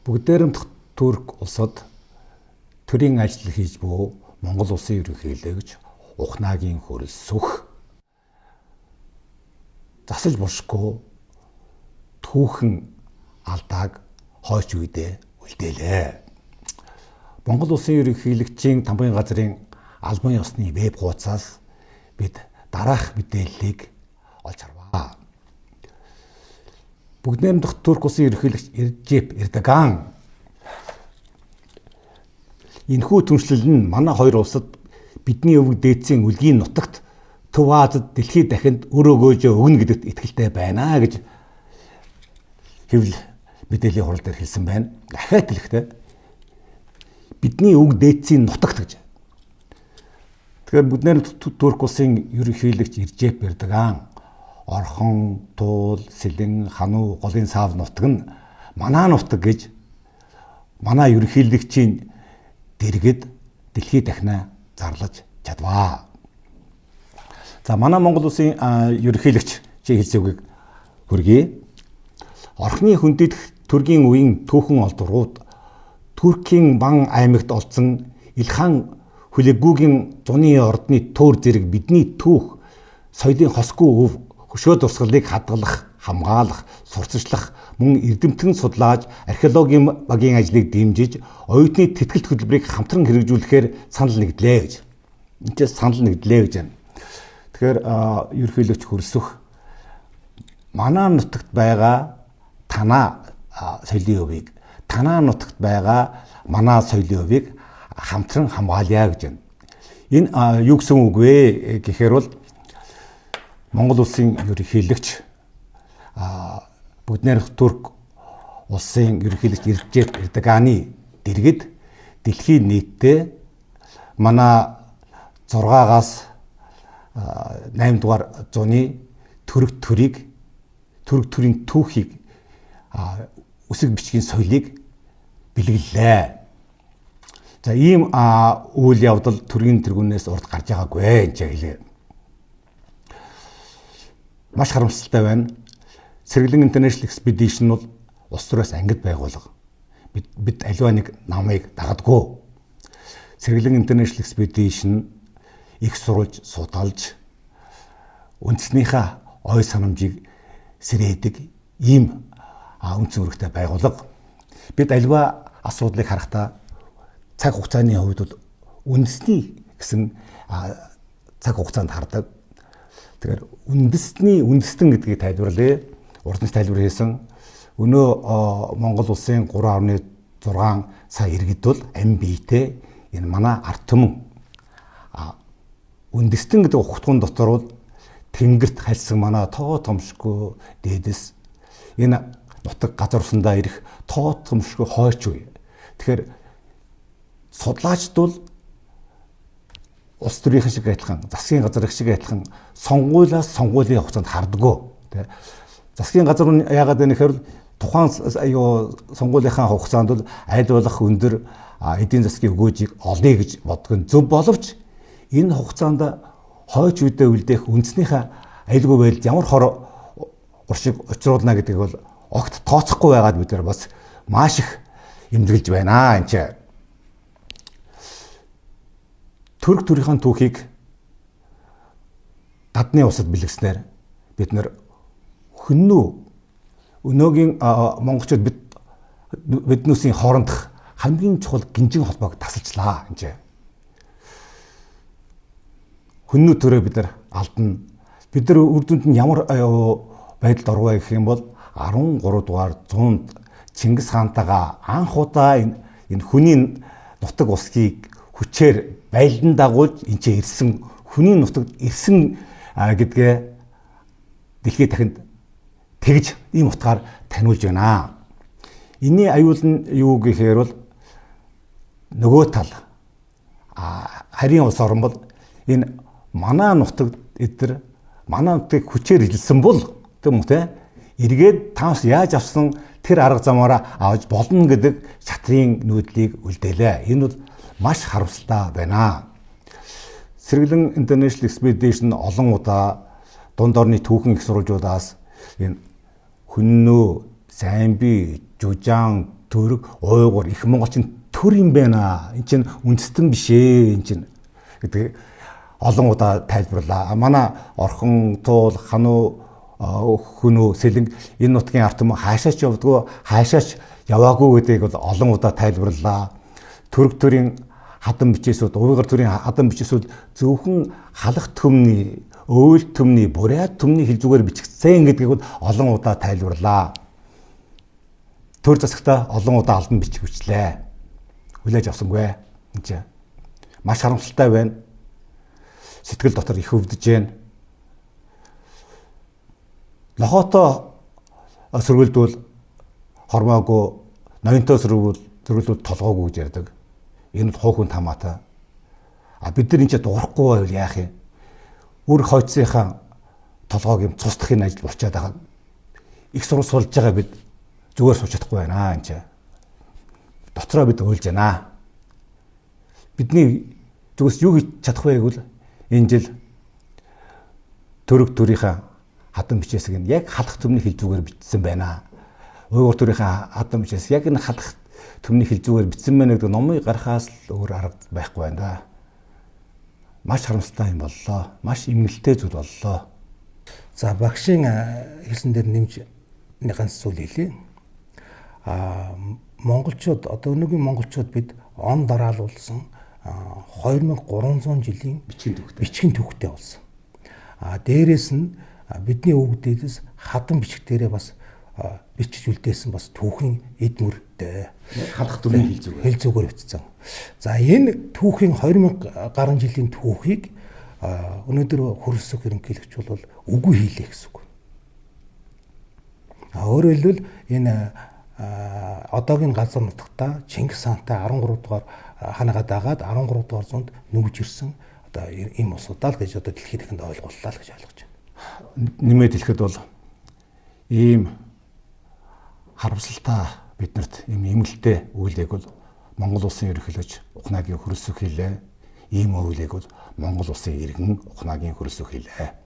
Бүгдээрэмдх Турк улсад төрийн ажил хийж буй Монгол улсын ерөнхийлөгч Ухнагийн хөрөлсөх засаж бушгүй түүхэн алдааг хойч үедээ үлдээлээ. Монгол улсын ерөнхийлөгчийн тамгын газрын албан ёсны веб хуудасаас бид дараах мэдээллийг олж харваа. Бүгдээрэмдх Турк улсын ерөнхийлөгч Режеп Эрдоган энэхүү түншлэл нь манай хоёр улсад бидний өвөг дээдсийн үлгийн нутагт Төв Азид дэлхийд дахинд өрөөгөөжөө өгнө гэдэгт итгэлтэй байна гэж хэвлэл мэдээллийн хурал дээр хэлсэн байна. Дахиад хэлэхдээ бидний өвөг дээдсийн нутагт гэж. Тэгэхээр бүгдээрэмдх Турк улсын ерөнхийлөгч Режеп Эрдоган Орхон, Туул, Сэлэн, Хануу, Голын сав нутаг нь манай нутаг гэж манай ерөнхийлөгчийн дэргэд дэлхийд дахинаа зарлаж чадваа. За манай Монгол улсын ерөнхийлөгч чи хэлсэн үгийг хүргэе. Орхны хүндэтгэх төргийн үеийн түүхэн олдрууд Туркийн Ван аймагт олдсон Илхан Хүлэгүүгийн зуны ордны төр зэрэг бидний түүх соёлын хосгүй өв хөшөө дурсгалыг хадгалах, хамгаалах, сурталчлах, мөн эрдэмтэн судлааж археологийн багийн ажлыг дэмжиж, оюутны тэтгэлт хөтөлбөрийг хамтран хэрэгжүүлэхээр санал нэгдлээ гэж. Энд чинь санал нэгдлээ гэж байна. Тэгэхээр ерөнхийлөгч хөрсөх манай нутагт байгаа танаа соёлын өвийг, танаа нутагт байгаа манай соёлын өвийг хамтран хамгаалъя гэж байна. Энэ юу гэсэн үг вэ гэхээр бол Монгол улсын ерөнхийлөгч Бүгдээрэмдх Турк улсын ерөнхийлөгч Режеп Эрдоганы дэргэд дэлхийн нийтдээ манай 6-аас 8 дугаар зууны төрөг төрийн түүхийг үсэг бичгийн соёлыг бэлгэллээ. За ийм үйл явдал төргийн тэргүүнээс урд гарч байгаагүй энэ ч хэлээ. Маш харамсалтай байна. Сэргэлэн International Expedition бол улс төрөөс ангид байгуулга. Бид аливаа нэг намыг дагадгүй. Сэргэлэн International Expedition их сурвалж, судалж үндэснийхээ ой санамжийг сэрээдэг ийм үндсэн үүрэгтэй байгуулга. Бид аливаа асуудлыг харахтаа цаг хугацааны хувьд бол үндэсний гэсэн цаг хугацаанд хардаг. Тэгэхээр үндэстэн гэдгийг тайлбарлая. Урдч тайлбар хийсэн. Өнөө Монгол улсын 3.6 сая иргэд бол ам биетэй энэ манай ард түмэн үндэстэн гэдэг ухтгын дотор бол тэнгэрт хальсан манай тоо томшгүй дээдэс энэ нутаг газар усандаа ирэх тоо томшгүй хойч үе. Тэгэхээр судлаачд бол улс төрийн шиг адилхан, засгийн газар шиг адилхан сонгуулиас сонгуулийн хугацаанд хардггүй. Тэ. Засгийн газар нь яагаад вэ гэхээр тухайн сонгуулийнхаа хугацаанд бол аль болох өндөр эдийн засгийн өгөөжийг олъё гэж боддог зөв боловч энэ хугацаанд хойч үедээ үлдээх үндснийхээ аюулгүй байдалд ямар хор уршиг учруулна гэдэг бол огт тооцохгүй байгаад бид нар бас маш их эмзэглэж байна энэ ч. Турк төрийн түүхийг гадны улсад бэлгэснээр бид нар өнөөгийн монголчууд биднүүсийн хоорондох хамгийн чухал гинжин холбоог тасалчлаа энэ. Хүннүү төрөө бид нар алдна. Бид нар үр дүнд нь ямар байдалд орвоо гэх юм бол 13 дугаар зуунд Чингис хаантайгаа анх удаа энэ хүний нутаг усгийг хүчээр байлдан дагуулж энэ ирсэн хүний нутагт ирсэн гэдгээ дэлхийд дахинд тэгж ийм утгаар таниулж байна. Энийн аюул нь юу гэхээр бол нөгөө тал харийн улс орн бол энэ манай нутагт эдгээр манай нутгийг хүчээр илсэн бол тийм үү те эргээд таамс яаж авсан тэр арга замаараа авч болно гэдэг шатрын нүүдлийг үлдээлээ. Энэ бол маш харамсалтай байна. Сэргэлэн International Expedition олон удаа дунд орны түүхэн их сурвалжуудаас энэ Хүннүү, Сайн бий, Жужаан, төрөг, уйгур, их монголчин төр юм байна. Энд чинь үндэстэн биш ээ. Энд чинь гэдэг олон удаа тайлбарлаа. Манай орхон, туул, хануу, хүнөө, сэлэнг энэ нутгийн ард түмэн хаашаач явдггүй, хаашаач яваагүй гэдгийг бол олон удаа тайлбарлаа. Түрк төрийн хадан бичээсүүд, уйгур төрийн хадан бичээсүүд зөвхөн халах төмний, өөл төмний, бурят төмний хилжүүгээр бичигдсэн гэдгийг бол олон удаа тайлбарлаа. Төр засагтаа олон удаа албан бичиг бичлээ. Хүлээж авсангүй. Энд чинь маш харамсалтай байна. Сэтгэл дотор их өвдөж байна. Нохото сөргөлдвөл хормоогүй, ноёнтой сөргөлдвөл толгоогүй гэж ярьдаг. Энэ бол хуучин тамаатай. Бид нар энэ ч дуурахгүй байвал яах юм? Үр хойцсынхаа толгойг юм цусдахын ажил болчиход байгаа. Их сурал суулж байгаа бид зүгээр сууж чадахгүй байна энэ ч. Дотроо бид уйлж байна. Бидний зүгээс юу хийж чадах вэ гэвэл энэ жил төрөг төрийнхаа хадан бичээсийг нь яг халах төмний хилжүүгээр бичсэн байна. Уйгур төрийнхаа хадан бичээс яг энэ халах төмний хилжүүгээр бичсэн байна гэдэг номыг гарахаас л өөр арга байхгүй байна да. Маш харамсалтай юм боллоо. Маш эмгэлтэй зүйл боллоо. За багшийн хэлсэн дээр нэмж ганц зүйл хэлье. Монголчууд одоо өнөөгийн монголчууд бид он дараалуулсан 2300 жилийн бичгийн түүхтэй болсон. Дээрээс нь бидний өвгдөөс хадан бичиг дээрээ бас бичиж үлдээсэн бас түүхийн эдмүртэй халах төмний хилзүүгээр бичсэн. За энэ түүхийн 2000 гаруй жилийн түүхийг өнөөдөр хөрөлсөх ерөнхийлөгч бол үгүй хийлээ гэсэн үг. Өөрөөр хэлбэл энэ одоогийн газар нутагта Чингис хаантай 13 дугаар ханаагаа дагаад 13 дугаар зуунд нүгж ирсэн одоо ийм улсуудаа л гэж одоо дэлхийд ихэнд ойлголлаа л гэж ойлгож байна. Нэмээд хэлэхэд бол ийм харамсалтай биднэрт ийм эмгэлтэй үйлийг бол Монгол улсын ерөнхийлөгч Ухнагийн хөрөлсөх хийлээ. Ийм үйлийг бол Монгол улсын иргэн Ухнагийн хөрөлсөх хийлээ.